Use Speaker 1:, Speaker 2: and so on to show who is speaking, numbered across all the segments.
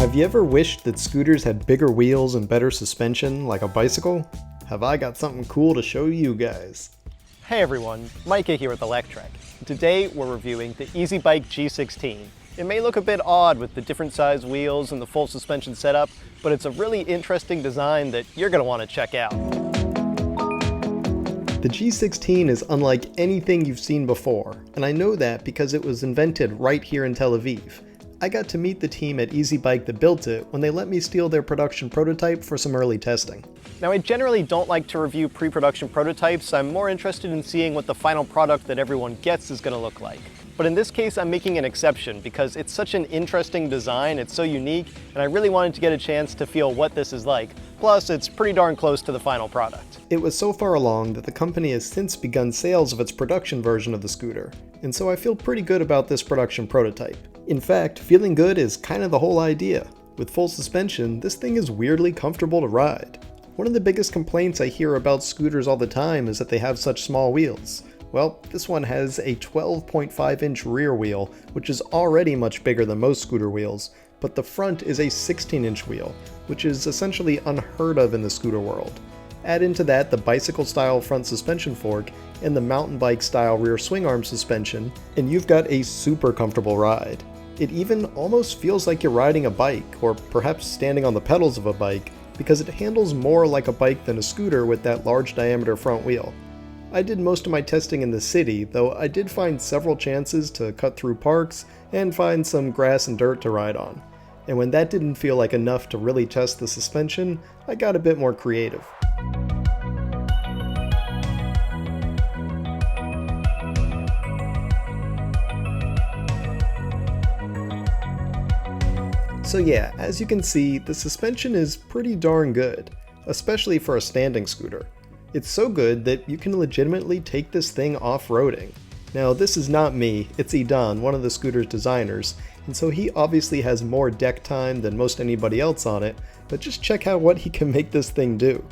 Speaker 1: Have you ever wished that scooters had bigger wheels and better suspension, like a bicycle? Have I got something cool to show you guys?
Speaker 2: Hey everyone, Micah here with Electrek. Today we're reviewing the Easybike G16. It may look a bit odd with the different size wheels and the full suspension setup, but it's a really interesting design that you're going to want to check out.
Speaker 1: The G16 is unlike anything you've seen before, and I know that because it was invented right here in Tel Aviv. I got to meet the team at Easybike that built it when they let me steal their production prototype for some early testing.
Speaker 2: Now I generally don't like to review pre-production prototypes. I'm more interested in seeing what the final product that everyone gets is going to look like. But in this case I'm making an exception because it's such an interesting design, it's so unique, and I really wanted to get a chance to feel what this is like. Plus, it's pretty darn close to the final product.
Speaker 1: It was so far along that the company has since begun sales of its production version of the scooter, and so I feel pretty good about this production prototype. In fact, feeling good is kind of the whole idea. With full suspension, this thing is weirdly comfortable to ride. One of the biggest complaints I hear about scooters all the time is that they have such small wheels. Well, this one has a 12.5-inch rear wheel, which is already much bigger than most scooter wheels, but the front is a 16-inch wheel, which is essentially unheard of in the scooter world. Add into that the bicycle-style front suspension fork and the mountain bike-style rear swing arm suspension, and you've got a super comfortable ride. It even almost feels like you're riding a bike, or perhaps standing on the pedals of a bike, because it handles more like a bike than a scooter with that large diameter front wheel. I did most of my testing in the city, though I did find several chances to cut through parks and find some grass and dirt to ride on. And when that didn't feel like enough to really test the suspension, I got a bit more creative. So yeah, as you can see, the suspension is pretty darn good, especially for a standing scooter. It's so good that you can legitimately take this thing off-roading. Now this is not me, it's Idan, one of the scooter's designers, and so he obviously has more deck time than most anybody else on it, but just check out what he can make this thing do.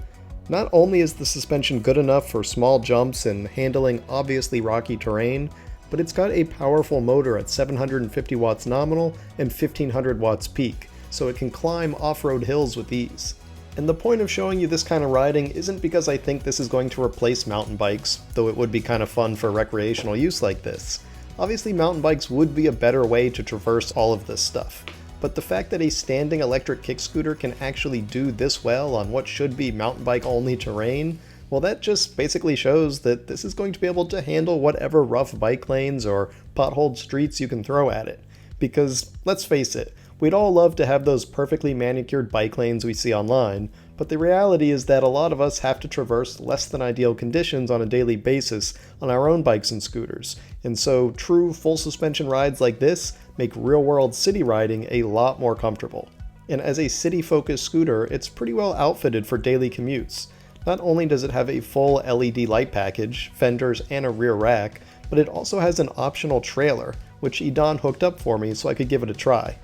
Speaker 1: Not only is the suspension good enough for small jumps and handling obviously rocky terrain, but it's got a powerful motor at 750 watts nominal and 1500 watts peak, so it can climb off-road hills with ease. And the point of showing you this kind of riding isn't because I think this is going to replace mountain bikes, though it would be kind of fun for recreational use like this. Obviously mountain bikes would be a better way to traverse all of this stuff, but the fact that a standing electric kick scooter can actually do this well on what should be mountain bike only terrain, well that just basically shows that this is going to be able to handle whatever rough bike lanes or potholed streets you can throw at it. Because, let's face it, we'd all love to have those perfectly manicured bike lanes we see online, but the reality is that a lot of us have to traverse less than ideal conditions on a daily basis on our own bikes and scooters, and so true full suspension rides like this make real-world city riding a lot more comfortable. And as a city-focused scooter, it's pretty well outfitted for daily commutes. Not only does it have a full LED light package, fenders, and a rear rack, but it also has an optional trailer, which Idan hooked up for me so I could give it a try.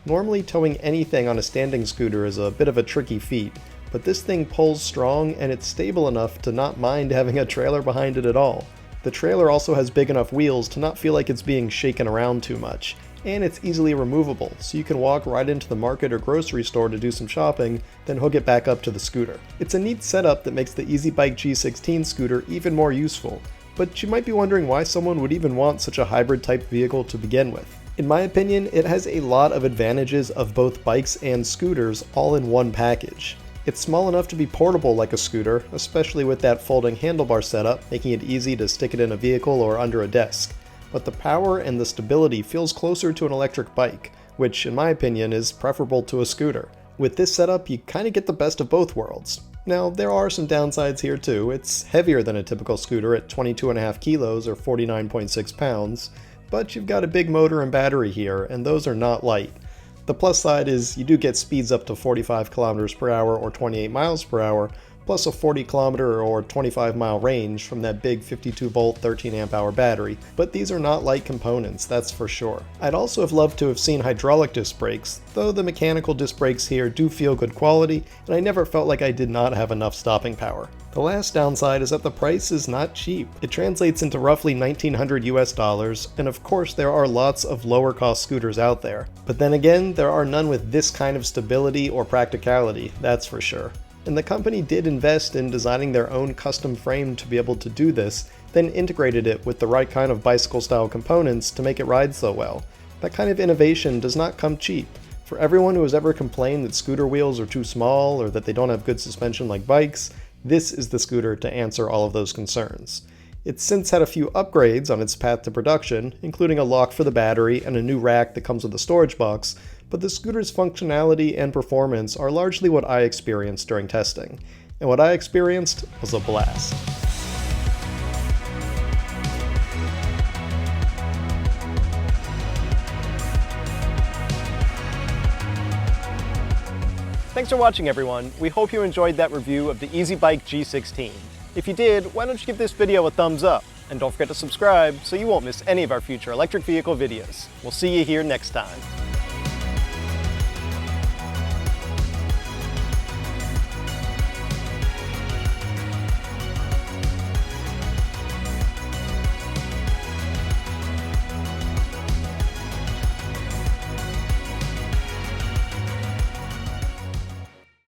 Speaker 1: Normally towing anything on a standing scooter is a bit of a tricky feat, but this thing pulls strong and it's stable enough to not mind having a trailer behind it at all. The trailer also has big enough wheels to not feel like it's being shaken around too much, and it's easily removable, so you can walk right into the market or grocery store to do some shopping, then hook it back up to the scooter. It's a neat setup that makes the Easybike G16 scooter even more useful, but you might be wondering why someone would even want such a hybrid type vehicle to begin with. In my opinion, it has a lot of advantages of both bikes and scooters all in one package. It's small enough to be portable like a scooter, especially with that folding handlebar setup, making it easy to stick it in a vehicle or under a desk. But the power and the stability feels closer to an electric bike, which in my opinion is preferable to a scooter. With this setup, you kind of get the best of both worlds. Now, there are some downsides here too. It's heavier than a typical scooter at 22.5 kilos or 49.6 pounds, but you've got a big motor and battery here, and those are not light. The plus side is you do get speeds up to 45 kilometers per hour or 28 miles per hour, plus a 40 kilometer or 25 mile range from that big 52 volt 13 amp hour battery, but these are not light components, that's for sure. I'd also have loved to have seen hydraulic disc brakes, though the mechanical disc brakes here do feel good quality, and I never felt like I did not have enough stopping power. The last downside is that the price is not cheap. It translates into roughly $1,900 US, and of course there are lots of lower cost scooters out there. But then again, there are none with this kind of stability or practicality, that's for sure. And the company did invest in designing their own custom frame to be able to do this, then integrated it with the right kind of bicycle style components to make it ride so well. That kind of innovation does not come cheap. For everyone who has ever complained that scooter wheels are too small or that they don't have good suspension like bikes, this is the scooter to answer all of those concerns. It's since had a few upgrades on its path to production, including a lock for the battery and a new rack that comes with a storage box, but the scooter's functionality and performance are largely what I experienced during testing. And what I experienced was a blast.
Speaker 2: Thanks for watching, everyone. We hope you enjoyed that review of the Easybike G16. If you did, why don't you give this video a thumbs up? And don't forget to subscribe so you won't miss any of our future electric vehicle videos. We'll see you here next time.